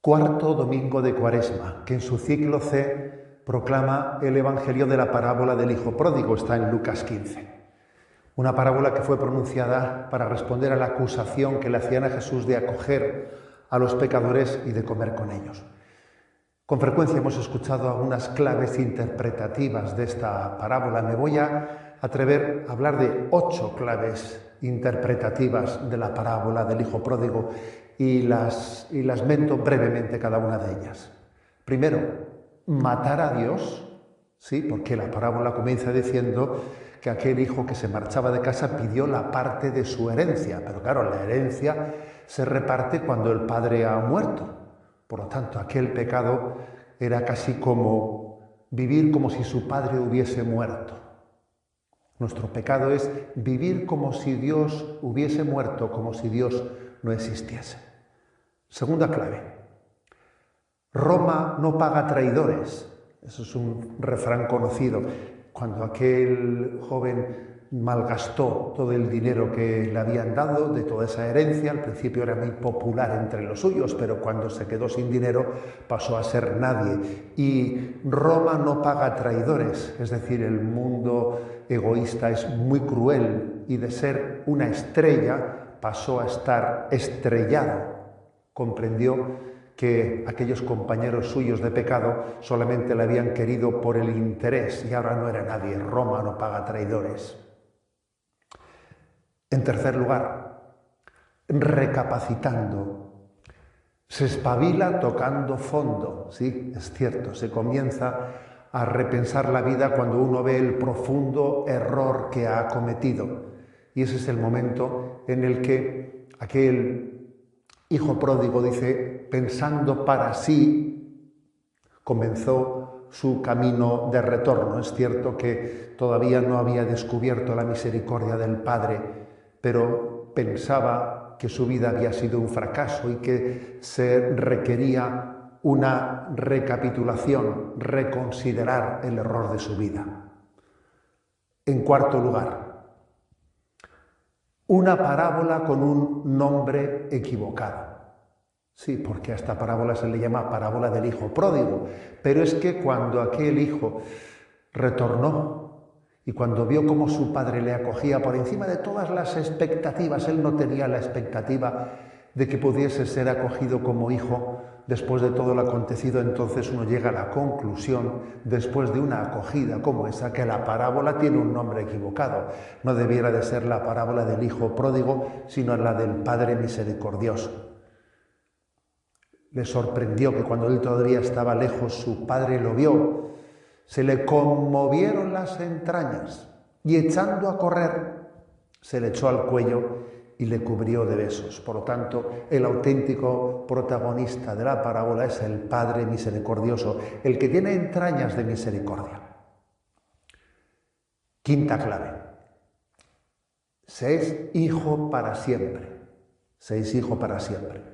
Cuarto domingo de Cuaresma, que en su ciclo C proclama el Evangelio de la parábola del Hijo Pródigo, está en Lucas 15. Una parábola que fue pronunciada para responder a la acusación que le hacían a Jesús de acoger a los pecadores y de comer con ellos. Con frecuencia hemos escuchado algunas claves interpretativas de esta parábola. Me voy a atrever a hablar de 8 claves interpretativas de la parábola del Hijo Pródigo y las mento brevemente cada una de ellas. Primero, matar a Dios, sí, porque la parábola comienza diciendo que aquel hijo que se marchaba de casa pidió la parte de su herencia, pero claro, la herencia se reparte cuando el padre ha muerto. Por lo tanto, aquel pecado era casi como vivir como si su padre hubiese muerto. Nuestro pecado es vivir como si Dios hubiese muerto, como si Dios no existiese. Segunda clave. Roma no paga traidores. Eso es un refrán conocido. Cuando aquel joven malgastó todo el dinero que le habían dado de toda esa herencia, al principio era muy popular entre los suyos, pero cuando se quedó sin dinero pasó a ser nadie. Y Roma no paga traidores, es decir, el mundo egoísta es muy cruel y de ser una estrella pasó a estar estrellado. Comprendió que aquellos compañeros suyos de pecado solamente le habían querido por el interés y ahora no era nadie. Roma no paga traidores. En tercer lugar, recapacitando. Se espabila tocando fondo. Sí, es cierto, se comienza a repensar la vida cuando uno ve el profundo error que ha cometido. Y ese es el momento en el que aquel hijo pródigo, dice, pensando para sí, comenzó su camino de retorno. Es cierto que todavía no había descubierto la misericordia del Padre, pero pensaba que su vida había sido un fracaso y que se requería una recapitulación, reconsiderar el error de su vida. En cuarto lugar, una parábola con un nombre equivocado. Sí, porque a esta parábola se le llama parábola del hijo pródigo, pero es que cuando aquel hijo retornó y cuando vio cómo su padre le acogía por encima de todas las expectativas, él no tenía la expectativa de que pudiese ser acogido como hijo después de todo lo acontecido, entonces uno llega a la conclusión, después de una acogida como esa, que la parábola tiene un nombre equivocado. No debiera de ser la parábola del hijo pródigo, sino la del Padre misericordioso. Le sorprendió que cuando él todavía estaba lejos, su padre lo vio. Se le conmovieron las entrañas y echando a correr, se le echó al cuello y le cubrió de besos. Por lo tanto, el auténtico protagonista de la parábola es el Padre misericordioso, el que tiene entrañas de misericordia. Quinta clave. Se es hijo para siempre. Se es hijo para siempre.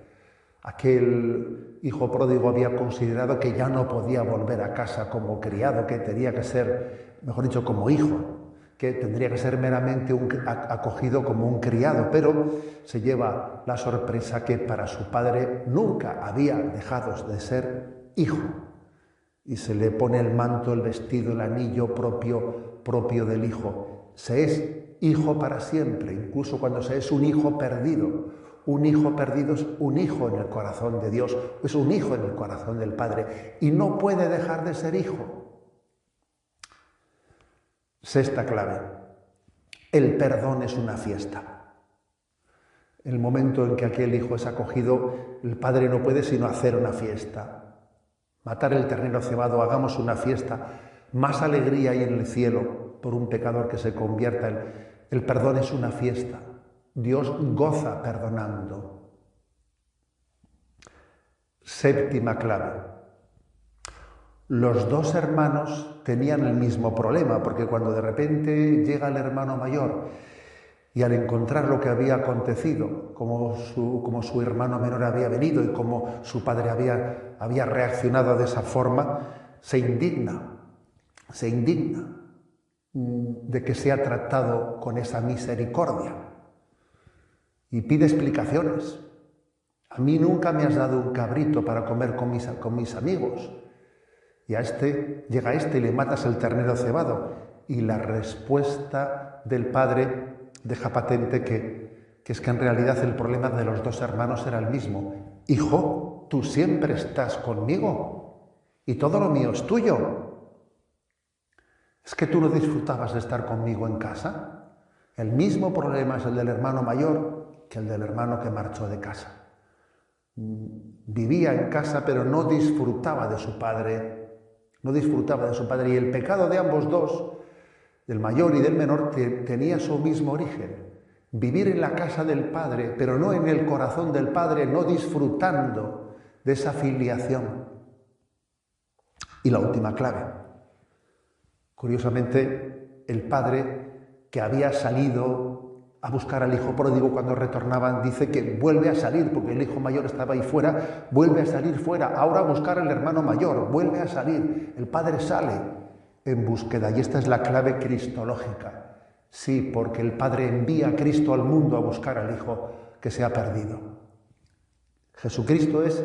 Aquel hijo pródigo había considerado que ya no podía volver a casa como criado, que tenía que ser, mejor dicho, como hijo, que tendría que ser meramente acogido como un criado, pero se lleva la sorpresa que para su padre nunca había dejado de ser hijo. Y se le pone el manto, el vestido, el anillo propio del hijo. Se es hijo para siempre, incluso cuando se es un hijo perdido. Un hijo perdido es un hijo en el corazón de Dios, es un hijo en el corazón del Padre y no puede dejar de ser hijo. Sexta clave. El perdón es una fiesta. El momento en que aquel hijo es acogido, el Padre no puede sino hacer una fiesta. Matar el ternero cebado, hagamos una fiesta. Más alegría hay en el cielo por un pecador que se convierta. El perdón es una fiesta. Dios goza perdonando. Séptima clave. Los dos hermanos tenían el mismo problema, porque cuando de repente llega el hermano mayor y al encontrar lo que había acontecido, como su hermano menor había venido y como su padre había reaccionado de esa forma, se indigna de que sea tratado con esa misericordia. Y pide explicaciones. A mí nunca me has dado un cabrito para comer con mis amigos. Y llega y le matas el ternero cebado. Y la respuesta del padre deja patente que es que en realidad el problema de los dos hermanos era el mismo. Hijo, tú siempre estás conmigo y todo lo mío es tuyo. ¿Es que tú no disfrutabas de estar conmigo en casa? El mismo problema es el del hermano mayor que el del hermano que marchó de casa. Vivía en casa, pero no disfrutaba de su padre. No disfrutaba de su padre. Y el pecado de ambos dos, del mayor y del menor, tenía su mismo origen. Vivir en la casa del Padre, pero no en el corazón del Padre, no disfrutando de esa filiación. Y la última clave. Curiosamente, el padre que había salido a buscar al hijo pródigo cuando retornaban, dice que vuelve a salir, porque el hijo mayor estaba ahí fuera, vuelve a salir fuera, ahora a buscar al hermano mayor, vuelve a salir. El padre sale en búsqueda, y esta es la clave cristológica. Sí, porque el Padre envía a Cristo al mundo a buscar al Hijo que se ha perdido. Jesucristo es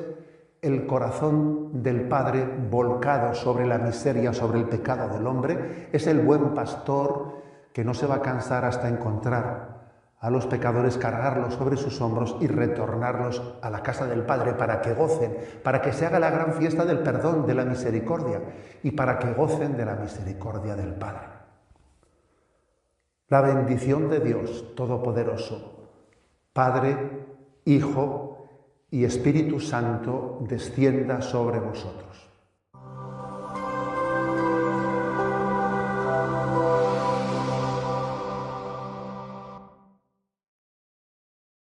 el corazón del Padre volcado sobre la miseria, sobre el pecado del hombre. Es el buen pastor que no se va a cansar hasta encontrar a los pecadores, cargarlos sobre sus hombros y retornarlos a la casa del Padre para que gocen, para que se haga la gran fiesta del perdón, de la misericordia, y para que gocen de la misericordia del Padre. La bendición de Dios Todopoderoso, Padre, Hijo y Espíritu Santo, descienda sobre vosotros.